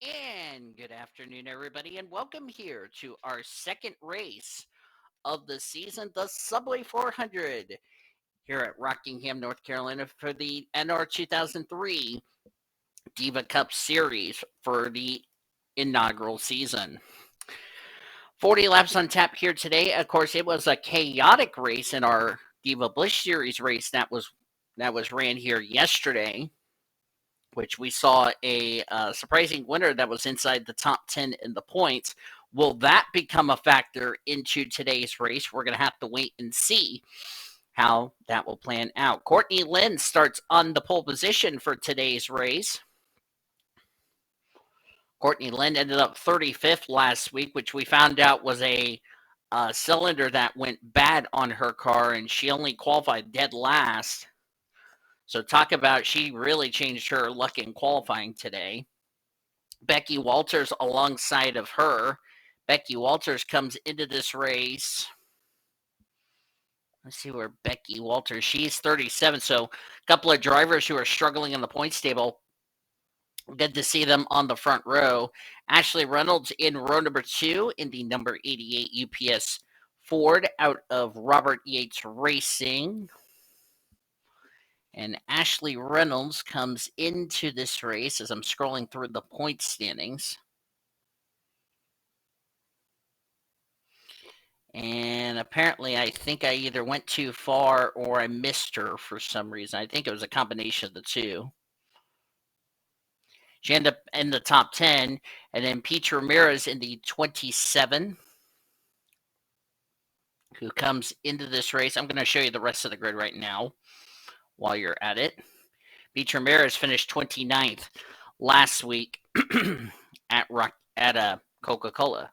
And good afternoon, everybody, and welcome here to our second race of the season, the Subway 400, here at Rockingham, North Carolina, for the NR2003 Diva Cup Series for the inaugural season. 40 laps on tap here today. Of course, it was a chaotic race in our Diva Bush Series race that was ran here yesterday, which we saw a surprising winner that was inside the top 10 in the points. Will that become a factor into today's race? We're going to have to wait and see how that will plan out. Courtney Lynn starts on the pole position for today's race. Courtney Lynn ended up 35th last week, which we found out was a cylinder that went bad on her car, and she only qualified dead last. So talk about she really changed her luck in qualifying today. Becky Walters alongside of her. Becky Walters comes into this race. Let's see where Becky Walters, she's 37. So a couple of drivers who are struggling in the points table. Good to see them on the front row. Ashley Reynolds in row number 2 in the number 88 UPS Ford out of Robert Yates Racing. And Ashley Reynolds comes into this race as I'm scrolling through the point standings. And apparently, I think I either went too far or I missed her for some reason. I think it was a combination of the two. She ended up in the top 10, and then Peach Ramirez in the 27, who comes into this race. I'm going to show you the rest of the grid right now while you're at it. Peach Ramirez finished 29th last week at Coca-Cola.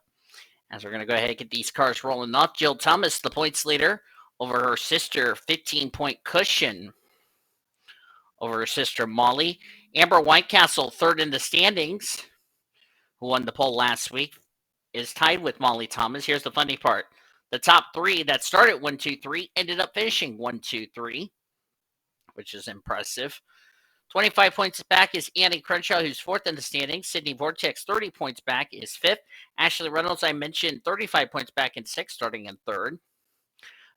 As we're going to go ahead and get these cars rolling off, Jill Thomas, the points leader, over her sister, 15-point cushion over her sister Molly. Amber Whitecastle, third in the standings, who won the poll last week, is tied with Molly Thomas. Here's the funny part. The top three that started 1, 2, 3 ended up finishing 1, 2, 3, which is impressive. 25 points back is Annie Crenshaw, who's fourth in the standings. Sydney Vortex, 30 points back, is fifth. Ashley Reynolds, I mentioned, 35 points back in sixth, starting in third.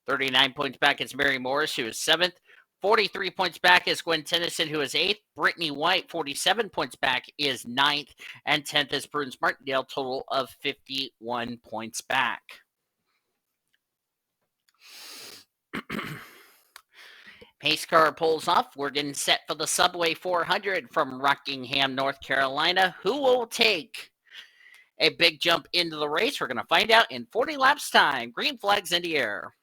39 points back is Mary Morris, who is seventh. 43 points back is Gwen Tennyson, who is eighth. Brittany White, 47 points back, is ninth. And 10th is Prudence Martindale, total of 51 points back. Pace car pulls off. We're getting set for the Subway 400 from Rockingham, North Carolina. Who will take a big jump into the race? We're going to find out in 40 laps time. Green flags in the air.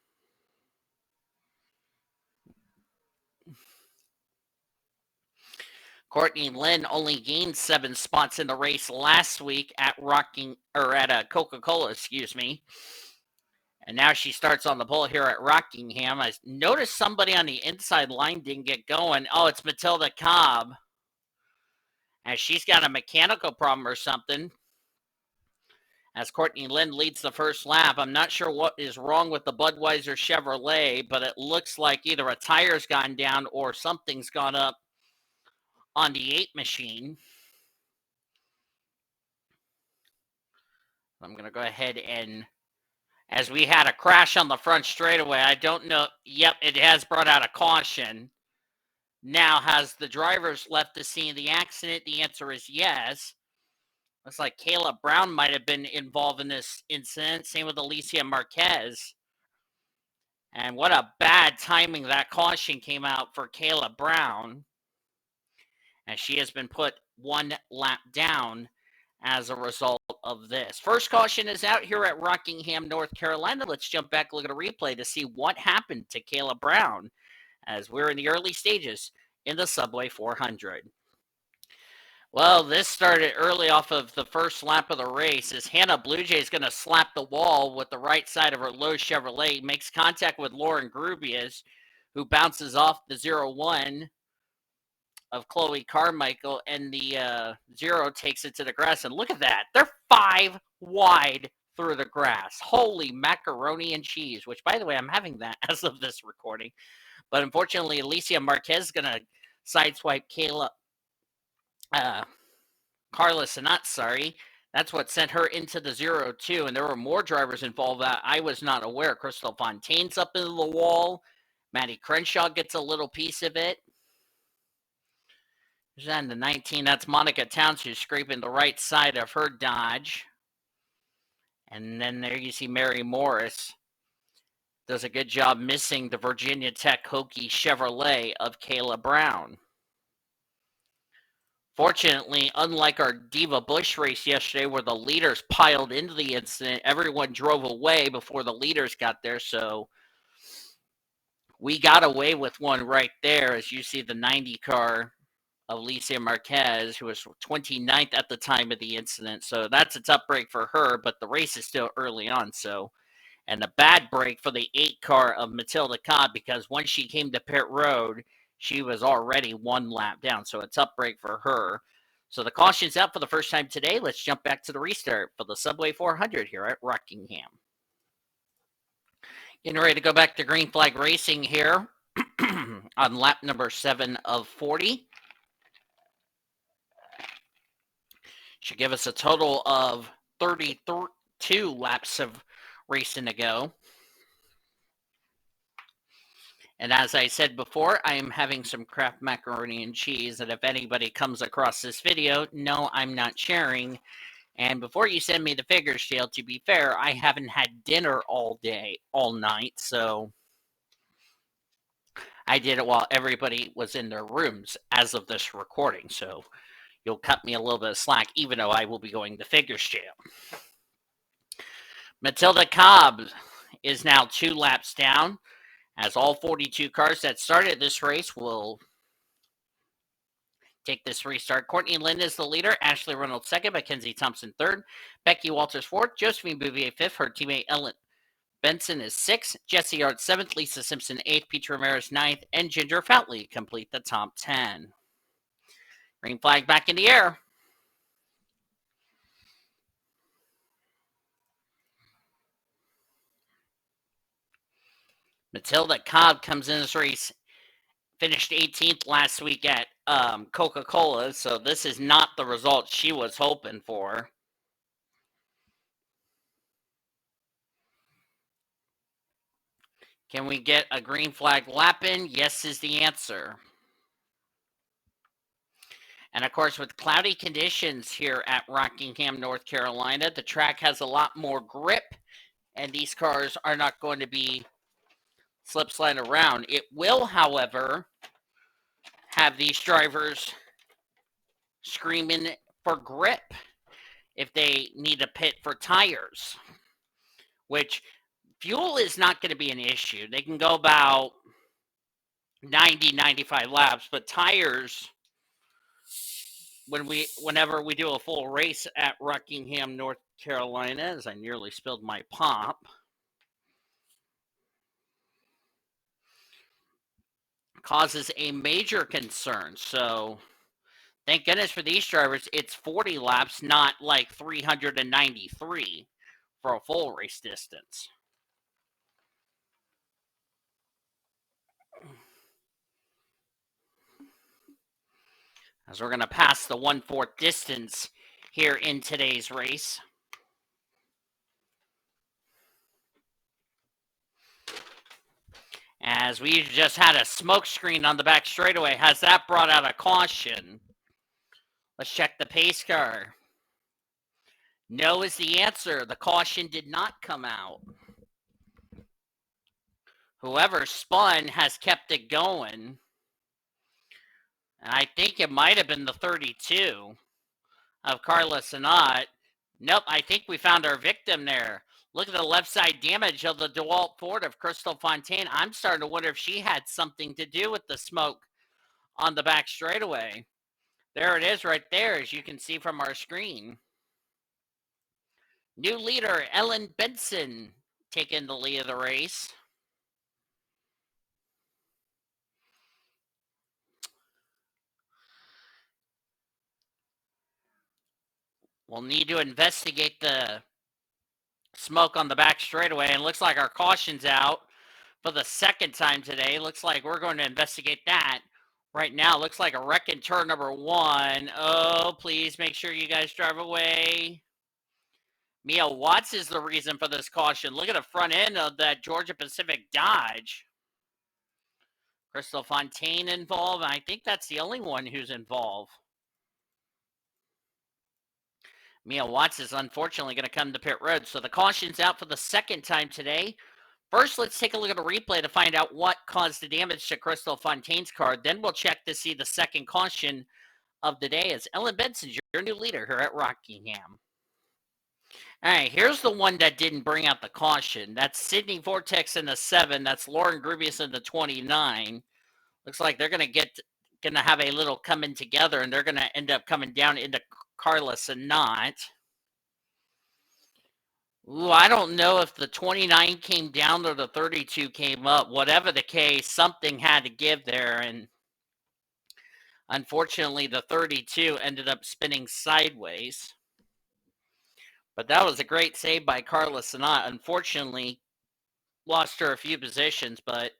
Courtney Lynn only gained 7 spots in the race last week at Coca-Cola, excuse me. And now she starts on the pole here at Rockingham. I noticed somebody on the inside line didn't get going. Oh, it's Matilda Cobb. And she's got a mechanical problem or something. As Courtney Lynn leads the first lap, I'm not sure what is wrong with the Budweiser Chevrolet, but it looks like either a tire's gone down or something's gone up on the 8 machine. I'm going to go ahead and, as we had a crash on the front straightaway, I don't know. Yep, it has brought out a caution. Now, has the drivers left the scene of the accident? The answer is yes. Looks like Kayla Brown might have been involved in this incident. Same with Alicia Marquez. And what a bad timing that caution came out for Kayla Brown, as she has been put 1 lap down as a result of this. First caution is out here at Rockingham, North Carolina. Let's jump back, look at a replay to see what happened to Kayla Brown as we're in the early stages in the Subway 400. Well, this started early off of the first lap of the race as Hannah Bluejay is going to slap the wall with the right side of her Lowe's Chevrolet, makes contact with Lauren Grubias, who bounces off the 0-1 of Chloe Carmichael, and the 0 takes it to the grass. And look at that. They're 5 wide through the grass. Holy macaroni and cheese, which, by the way, I'm having that as of this recording. But unfortunately, Alicia Marquez is going to sideswipe Kayla Carla Sinat, sorry. That's what sent her into the 0-2, and there were more drivers involved that I was not aware. Crystal Fontaine's up into the wall. Maddie Crenshaw gets a little piece of it. Then the 19, that's Monica Towns, who's scraping the right side of her Dodge. And then there you see Mary Morris. Does a good job missing the Virginia Tech Hokie Chevrolet of Kayla Brown. Fortunately, unlike our Diva Bush race yesterday where the leaders piled into the incident, everyone drove away before the leaders got there, so we got away with one right there, as you see the 90 car of Alicia Marquez, who was 29th at the time of the incident. So that's a tough break for her, but the race is still early on, so. And a bad break for the 8 car of Matilda Cobb, because once she came to pit road, she was already 1 lap down, so a tough break for her. So the caution's out for the first time today. Let's jump back to the restart for the Subway 400 here at Rockingham. Getting ready to go back to green flag racing here on lap number 7 of 40. Should give us a total of 32 laps of racing to go. And as I said before, I am having some Kraft macaroni and cheese, and if anybody comes across this video, no, I'm not sharing. And before you send me the figure scale, to be fair, I haven't had dinner all night, so I did it while everybody was in their rooms as of this recording, so you'll cut me a little bit of slack, even though I will be going the figure scale. Matilda Cobb is now 2 laps down, as all 42 cars that started this race will take this restart. Courtney Lynn is the leader, Ashley Reynolds second, Mackenzie Thompson third, Becky Walters fourth, Josephine Bouvier fifth, her teammate Ellen Benson is 6th, Jesse Yard 7th, Lisa Simpson 8th, Petra Ramirez 9th, and Ginger Foutley complete the top 10. Green flag back in the air. Matilda Cobb comes in this race, finished 18th last week at Coca-Cola, so this is not the result she was hoping for. Can we get a green flag lap in? Yes is the answer. And of course, with cloudy conditions here at Rockingham, North Carolina, the track has a lot more grip, and these cars are not going to be slip slide around. It will, however, have these drivers screaming for grip if they need a pit for tires, which fuel is not going to be an issue. They can go about 90, 95 laps, but tires, whenever we do a full race at Rockingham, North Carolina, as I nearly spilled my pop, causes a major concern. So thank goodness for these drivers, it's 40 laps, not like 393 for a full race distance. As we're going to pass the 1/4 distance here in today's race. As we just had a smoke screen on the back straightaway. Has that brought out a caution? Let's check the pace car. No is the answer. The caution did not come out. Whoever spun has kept it going. And I think it might have been the 32 of Carla Sinat. Nope, I think we found our victim there. Look at the left side damage of the DeWalt Ford of Crystal Fontaine. I'm starting to wonder if she had something to do with the smoke on the back straightaway. There it is right there, as you can see from our screen. New leader, Ellen Benson, taking the lead of the race. We'll need to investigate the smoke on the back straightaway, and it looks like our caution's out for the second time today. Looks like we're going to investigate that Right now, looks like a wreck in turn number 1. Oh, please make sure you guys drive away. Mia Watts is the reason for this caution. Look at the front end of that Georgia Pacific Dodge. Crystal Fontaine involved. I think that's the only one who's involved. Mia Watts is unfortunately going to come to pit road. So the caution's out for the second time today. First, let's take a look at a replay to find out what caused the damage to Crystal Fontaine's car. Then we'll check to see the second caution of the day as Ellen Benson, your new leader here at Rockingham. All right, here's the one that didn't bring out the caution. That's Sydney Vortex in the 7. That's Lauren Grubius in the 29. Looks like they're going to have a little coming together, and they're going to end up coming down into Carla Sanat. Ooh, I don't know if the 29 came down or the 32 came up. Whatever the case, something had to give there, and unfortunately, the 32 ended up spinning sideways. But that was a great save by Carla Sanat. Unfortunately, lost her a few positions, but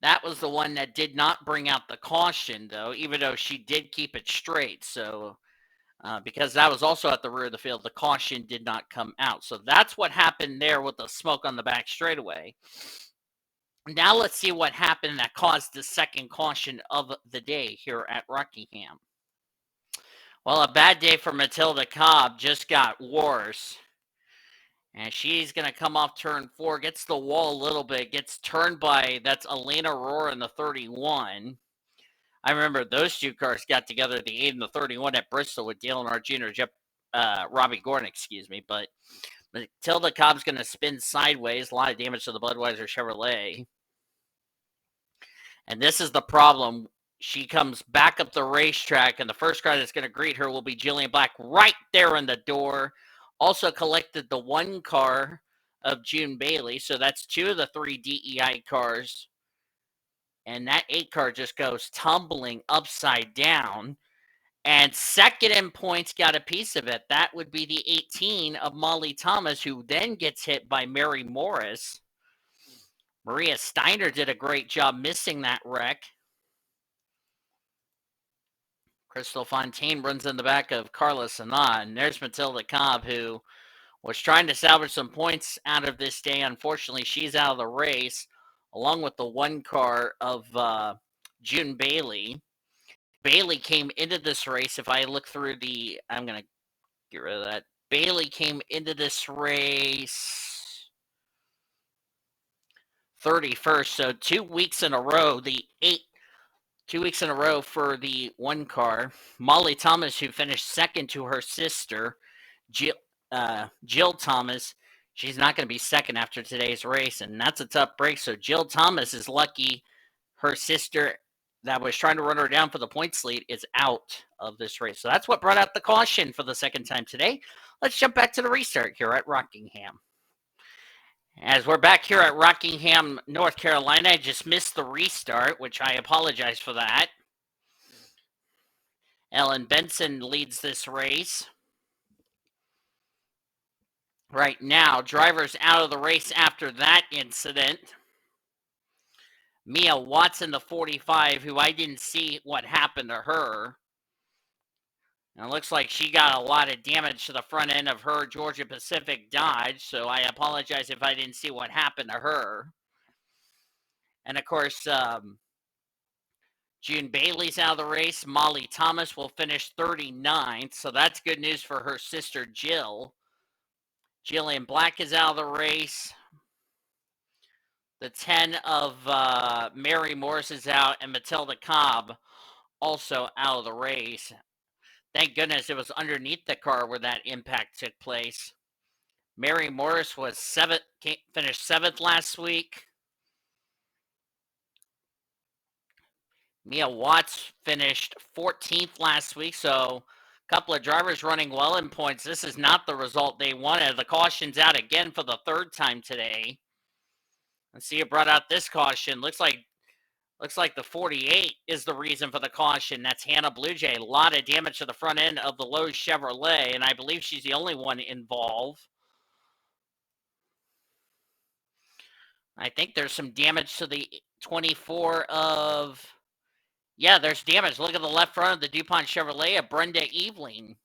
that was the one that did not bring out the caution, though, even though she did keep it straight. So, because that was also at the rear of the field, the caution did not come out. So that's what happened there with the smoke on the back straightaway. Now let's see what happened that caused the second caution of the day here at Rockingham. Well, a bad day for Matilda Cobb just got worse. And she's going to come off turn 4, gets the wall a little bit, gets turned by, that's Elena Rohr in the 31. I remember those two cars got together at the 8 and the 31 at Bristol with Dale Earnhardt Jr., Robbie Gordon, excuse me. But Matilda Cobb's going to spin sideways, a lot of damage to the Budweiser Chevrolet. And this is the problem. She comes back up the racetrack, and the first car that's going to greet her will be Jillian Black right there in the door. Also collected the 1 car of June Bailey, so that's 2 of the 3 DEI cars. And that 8 car just goes tumbling upside down. And second in points got a piece of it. That would be the 18 of Molly Thomas, who then gets hit by Mary Morris. Maria Steiner did a great job missing that wreck. Crystal Fontaine runs in the back of Carla Sanat. And there's Matilda Cobb, who was trying to salvage some points out of this day. Unfortunately, she's out of the race, along with the 1 car of June Bailey. Bailey came into this race. If I look through I'm going to get rid of that. Bailey came into this race 31st. So 2 weeks in a row, 2 weeks in a row for the 1 car. Molly Thomas, who finished second to her sister, Jill Thomas. She's not going to be second after today's race, and that's a tough break. So Jill Thomas is lucky her sister that was trying to run her down for the points lead is out of this race. So that's what brought out the caution for the second time today. Let's jump back to the restart here at Rockingham. As we're back here at Rockingham, North Carolina, I just missed the restart, which I apologize for that. Ellen Benson leads this race. Right now, drivers out of the race after that incident. Mia Watson, the 45, who I didn't see what happened to her. And it looks like she got a lot of damage to the front end of her Georgia Pacific Dodge, so I apologize if I didn't see what happened to her. And, of course, June Bailey's out of the race. Molly Thomas will finish 39th, so that's good news for her sister, Jill. Jillian Black is out of the race. The 10 of Mary Morris is out, and Matilda Cobb also out of the race. Thank goodness it was underneath the car where that impact took place. Mary Morris was finished 7th last week. Mia Watts finished 14th last week, so a couple of drivers running well in points. This is not the result they wanted. The caution's out again for the 3rd time today. Let's see who brought out this caution. Looks like the 48 is the reason for the caution. That's Hannah Bluejay. A lot of damage to the front end of the Lowe's Chevrolet, and I believe she's the only one involved. I think there's some damage to the 24 of... Yeah, there's damage. Look at the left front of the DuPont Chevrolet of Brenda Eveling.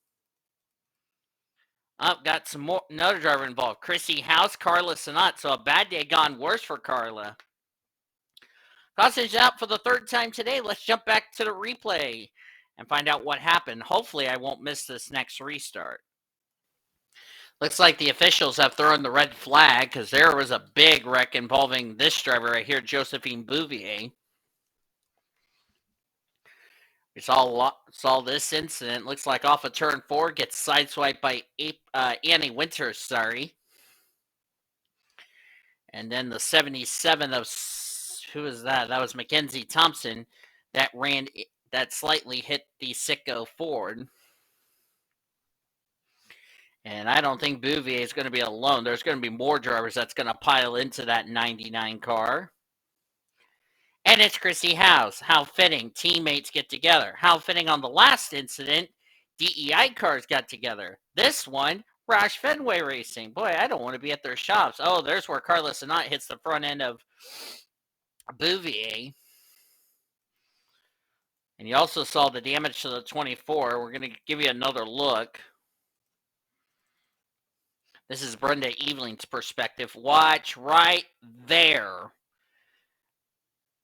Got some more, another driver involved. Chrissy House, Carla Sonat. So a bad day gone worse for Carla. Caution's out for the third time today. Let's jump back to the replay and find out what happened. Hopefully I won't miss this next restart. Looks like the officials have thrown the red flag because there was a big wreck involving this driver right here, Josephine Bouvier. We saw this incident. Looks like off of turn 4, gets sideswiped by Annie Winters, sorry. And then the 77 of, who was that? That was Mackenzie Thompson that slightly hit the Sicko Ford. And I don't think Bouvier is going to be alone. There's going to be more drivers that's going to pile into that 99 car. And it's Chrissy House. How fitting. Teammates get together. How fitting on the last incident, DEI cars got together. This one, Roush Fenway Racing. Boy, I don't want to be at their shops. Oh, there's where Carlos Sonat hits the front end of Bouvier. And you also saw the damage to the 24. We're going to give you another look. This is Brenda Eveling's perspective. Watch right there.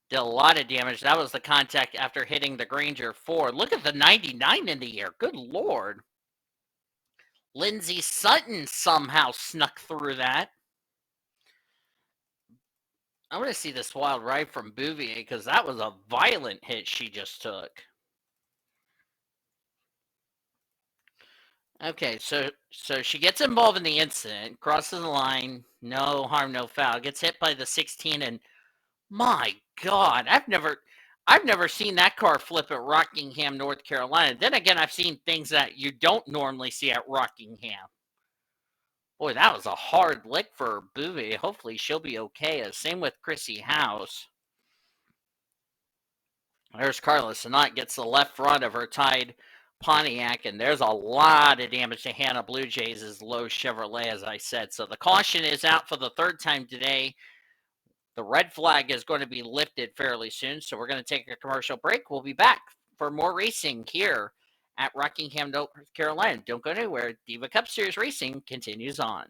Did a lot of damage. That was the contact after hitting the Granger Ford. Look at the 99 in the air. Good Lord. Lindsay Sutton somehow snuck through that. I want to see this wild ride from Bouvier because that was a violent hit she just took. Okay, so she gets involved in the incident, crosses the line, no harm, no foul, gets hit by the 16, and my God, I've never seen that car flip at Rockingham, North Carolina. Then again, I've seen things that you don't normally see at Rockingham. Boy, that was a hard lick for Bouvier. Hopefully she'll be okay. Same with Chrissy House. There's Carlos Sonat, gets the left front of her tied Pontiac, and there's a lot of damage to Hannah Blue Jays' low Chevrolet, as I said. So the caution is out for the third time today. The red flag is going to be lifted fairly soon, so we're going to take a commercial break. We'll be back for more racing here at Rockingham, North Carolina. Don't go anywhere. Diva Cup Series racing continues on.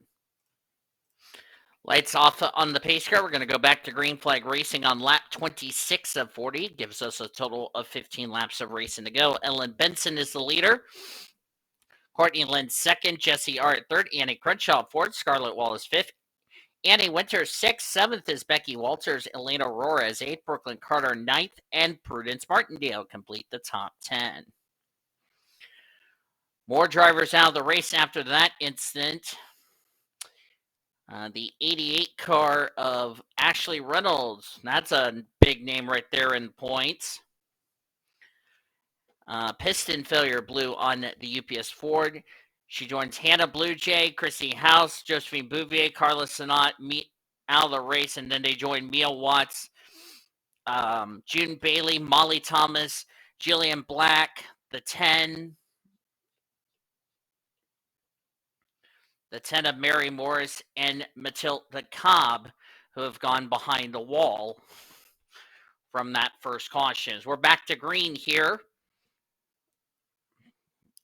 Lights off on the pace car. We're going to go back to green flag racing on lap 26 of 40. Gives us a total of 15 laps of racing to go. Ellen Benson is the leader. Courtney Lynn second. Jesse Art third. Annie Crenshaw fourth. Scarlett Wallace fifth. Annie Winters sixth. Seventh is Becky Walters. Elena Aurora is eighth. Brooklyn Carter ninth. And Prudence Martindale complete the top 10. More drivers out of the race after that incident. The 88 car of Ashley Reynolds. That's a big name right there in points. Piston failure blew on the UPS Ford. She joins Hannah Blue Jay, Chrissy House, Josephine Bouvier, Carla Sonat out of the race, and then they join Mia Watts, June Bailey, Molly Thomas, Jillian Black, the 10 of Mary Morris, and Matilda Cobb, who have gone behind the wall from that first caution. We're back to green here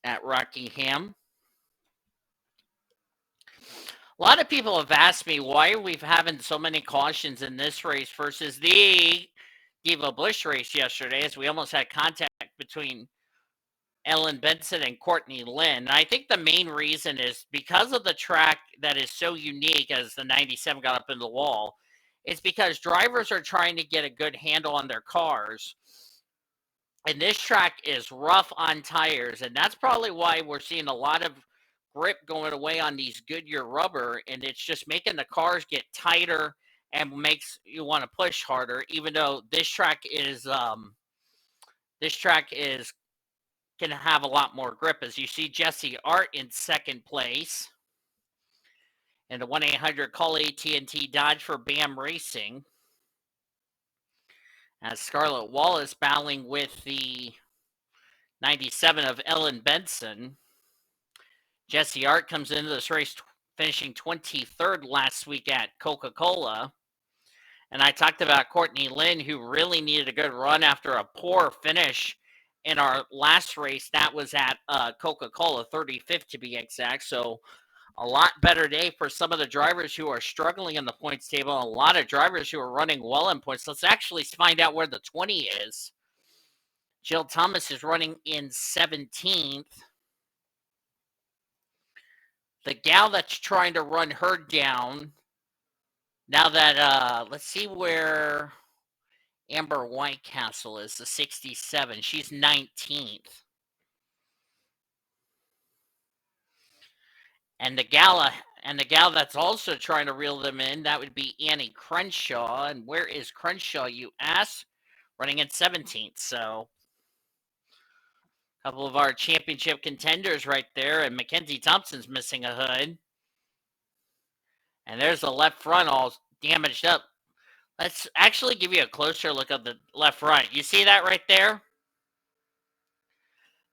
at Rockingham. A lot of people have asked me why are we having so many cautions in this race versus the Diva Bush race yesterday, as we almost had contact between Ellen Benson and Courtney Lynn. I think the main reason is because of the track that is so unique as the 97 got up in the wall. It's because drivers are trying to get a good handle on their cars. And this track is rough on tires. And that's probably why we're seeing a lot of grip going away on these Goodyear rubber. And it's just making the cars get tighter and makes you want to push harder, even though this track is can have a lot more grip. As you see Jesse Art in second place. And the 1-800 call AT&T Dodge for BAM Racing. As Scarlett Wallace battling with the 97 of Ellen Benson. Jesse Art comes into this race finishing 23rd last week at Coca-Cola. And I talked about Courtney Lynn, who really needed a good run after a poor finish in our last race. That was at Coca-Cola, 35th to be exact. So a lot better day for some of the drivers who are struggling in the points table. A lot of drivers who are running well in points. Let's actually find out where the 20 is. Jill Thomas is running in 17th. The gal that's trying to run her down, now that, let's see where Amber Whitecastle is, the 67. She's 19th. And the gal that's also trying to reel them in, that would be Annie Crenshaw. And where is Crenshaw, you ask? Running in 17th. So a couple of our championship contenders right there. And Mackenzie Thompson's missing a hood. And there's the left front all damaged up. Let's actually give you a closer look at the left front. You see that right there?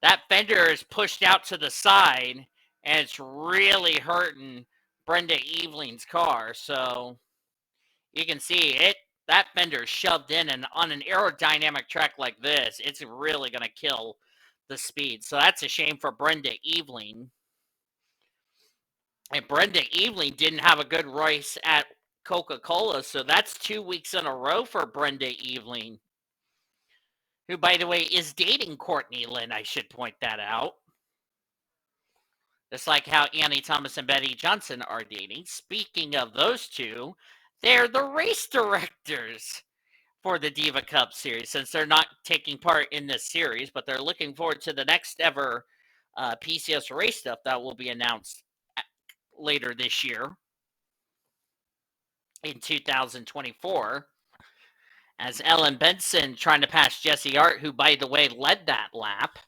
That fender is pushed out to the side, and it's really hurting Brenda Evelyn's car. So you can see it. That fender is shoved in, and on an aerodynamic track like this, it's really going to kill the speed. So that's a shame for Brenda Evelyn. And Brenda Evelyn didn't have a good race at Coca-Cola, so that's 2 weeks in a row for Brenda Evelyn, who, by the way, is dating Courtney Lynn. I should point that out. Just like how Annie Thomas and Betty Johnson are dating. Speaking of those two, they're the race directors for the Diva Cup series, since they're not taking part in this series, but they're looking forward to the next ever PCS race stuff that will be announced later this year in 2024. As Ellen Benson trying to pass Jesse Art, who, by the way, led that lap.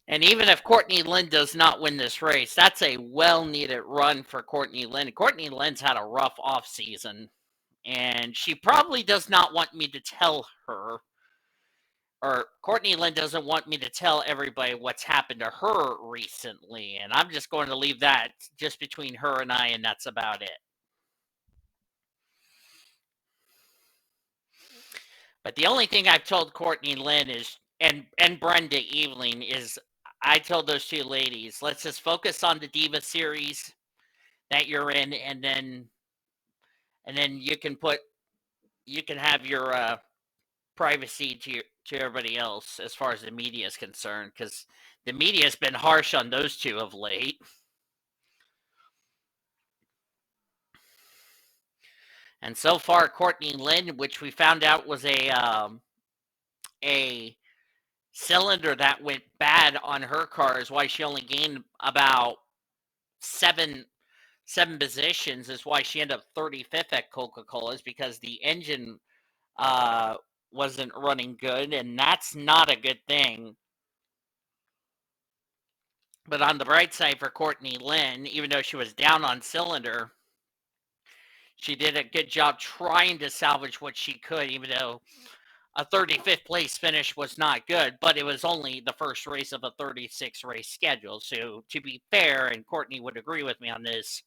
And even if Courtney Lynn does not win this race, that's a well-needed run for Courtney Lynn. Courtney Lynn's had a rough off-season, and she probably does not want me to tell her, or Courtney Lynn doesn't want me to tell everybody what's happened to her recently, and I'm just going to leave that just between her and I, and that's about it. But the only thing I've told Courtney Lynn is, and Brenda Evelyn, is I told those two ladies, let's just focus on the Diva series that you're in, and then you can have your privacy to everybody else as far as the media is concerned, because the media has been harsh on those two of late. And so far, Courtney Lynn, which we found out was a cylinder that went bad on her car, is why she only gained about seven positions, is why she ended up 35th at Coca-Cola, is because the engine wasn't running good, and that's not a good thing. But on the bright side for Courtney Lynn, even though she was down on cylinder, she did a good job trying to salvage what she could, even though a 35th place finish was not good, but it was only the first race of a 36 race schedule. So to be fair, and Courtney would agree with me on this,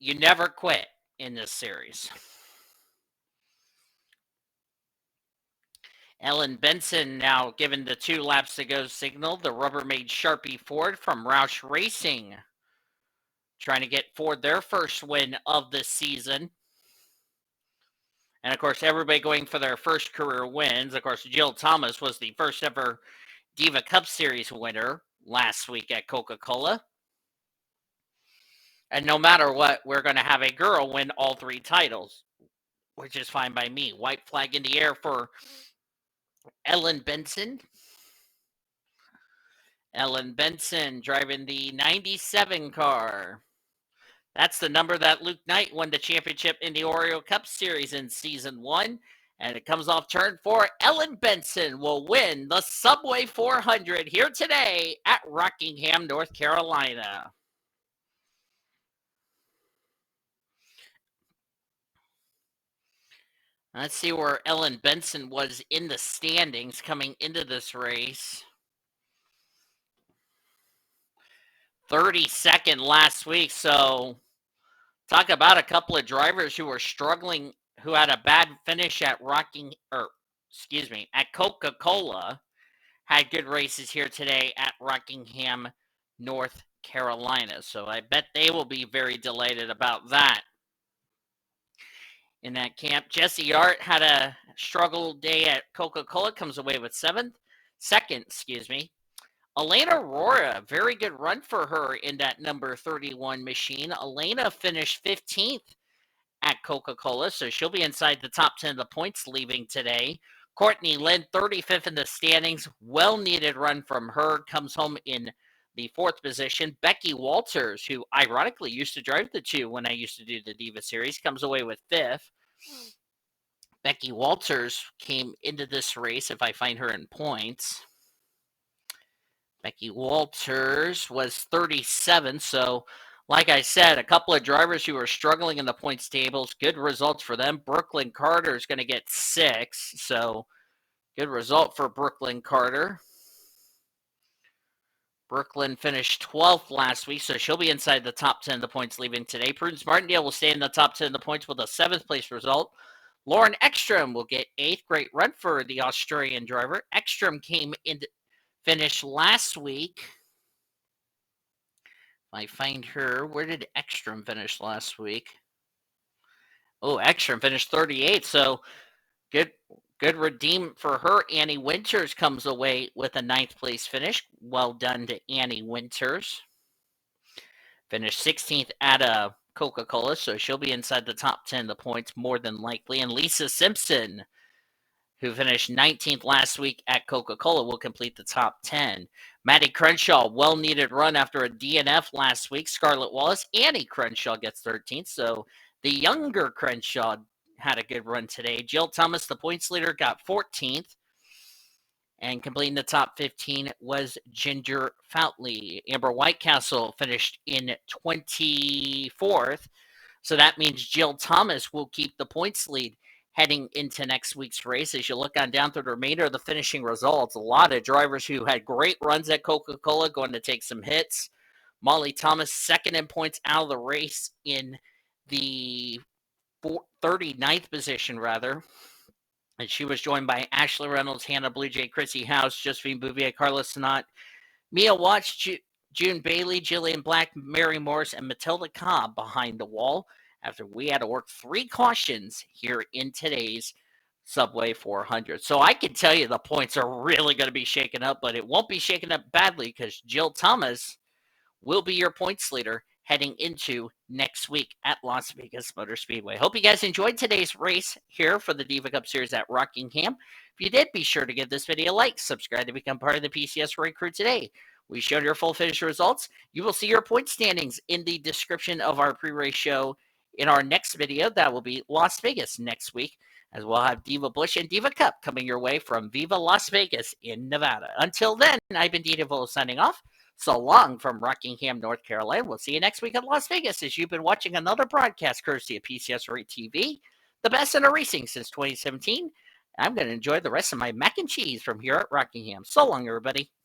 you never quit in this series. Ellen Benson now given the 2 laps to go signal. The Rubbermaid Sharpie Ford from Roush Racing trying to get Ford their first win of the season. And of course, everybody going for their first career wins. Of course, Jill Thomas was the first ever Diva Cup Series winner last week at Coca-Cola. And no matter what, we're going to have a girl win all 3 titles, which is fine by me. White flag in the air for Ellen Benson. Ellen Benson driving the 97 car. That's the number that Luke Knight won the championship in the Oreo Cup Series in Season 1. And it comes off turn 4. Ellen Benson will win the Subway 400 here today at Rockingham, North Carolina. Let's see where Ellen Benson was in the standings coming into this race. 32nd last week. So talk about a couple of drivers who were struggling, who had a bad finish at at Coca-Cola, had good races here today at Rockingham, North Carolina. So I bet they will be very delighted about that. In that camp, Jesse Art had a struggle day at Coca-Cola, comes away with second. Elena Aurora, very good run for her in that number 31 machine. Elena finished 15th at Coca-Cola, so she'll be inside the top 10 of the points leaving today. Courtney Lynn, 35th in the standings. Well-needed run from her, comes home in the 4th position. Becky Walters, who ironically used to drive the 2 when I used to do the Diva Series, comes away with 5th. Becky Walters came into this race, if I find her in points. Becky Walters was 37, so like I said, a couple of drivers who are struggling in the points tables, good results for them. Brooklyn Carter is going to get 6, so good result for Brooklyn Carter. Brooklyn finished 12th last week, so she'll be inside the top 10 of the points leaving today. Prudence Martindale will stay in the top 10 of the points with a 7th place result. Lauren Ekstrom will get 8th. Great run for the Australian driver. Ekstrom came in finished last week. I find her. Where did Ekstrom finish last week? Oh, Ekstrom finished 38th, so good redeem for her. Annie Winters comes away with a 9th place finish. Well done to Annie Winters. Finished 16th at Coca-Cola, so she'll be inside the top 10 of the points more than likely. And Lisa Simpson, who finished 19th last week at Coca-Cola, will complete the top 10. Maddie Crenshaw, well-needed run after a DNF last week. Scarlett Wallace, Annie Crenshaw gets 13th, so the younger Crenshaw had a good run today. Jill Thomas, the points leader, got 14th. And completing the top 15 was Ginger Foutley. Amber Whitecastle finished in 24th. So that means Jill Thomas will keep the points lead heading into next week's race. As you look on down through the remainder of the finishing results, a lot of drivers who had great runs at Coca-Cola going to take some hits. Molly Thomas, second in points out of the race in the 39th position, rather. And she was joined by Ashley Reynolds, Hannah Blue Jay, Chrissy House, Josephine Bouvier, Carla Sonat, Mia Watts, June Bailey, Jillian Black, Mary Morris, and Matilda Cobb behind the wall after we had to work 3 cautions here in today's Subway 400. So I can tell you the points are really going to be shaken up, but it won't be shaken up badly because Jill Thomas will be your points leader heading into next week at Las Vegas Motor Speedway. Hope you guys enjoyed today's race here for the Diva Cup Series at Rockingham. If you did, be sure to give this video a like, subscribe to become part of the PCS Race Crew today. We showed your full finish results. You will see your point standings in the description of our pre-race show in our next video. That will be Las Vegas next week, as we'll have Diva Bush and Diva Cup coming your way from Viva Las Vegas in Nevada. Until then, I've been Diva signing off. So long from Rockingham, North Carolina. We'll see you next week in Las Vegas as you've been watching another broadcast courtesy of PCS Rate TV, the best in racing since 2017. I'm going to enjoy the rest of my mac and cheese from here at Rockingham. So long, everybody.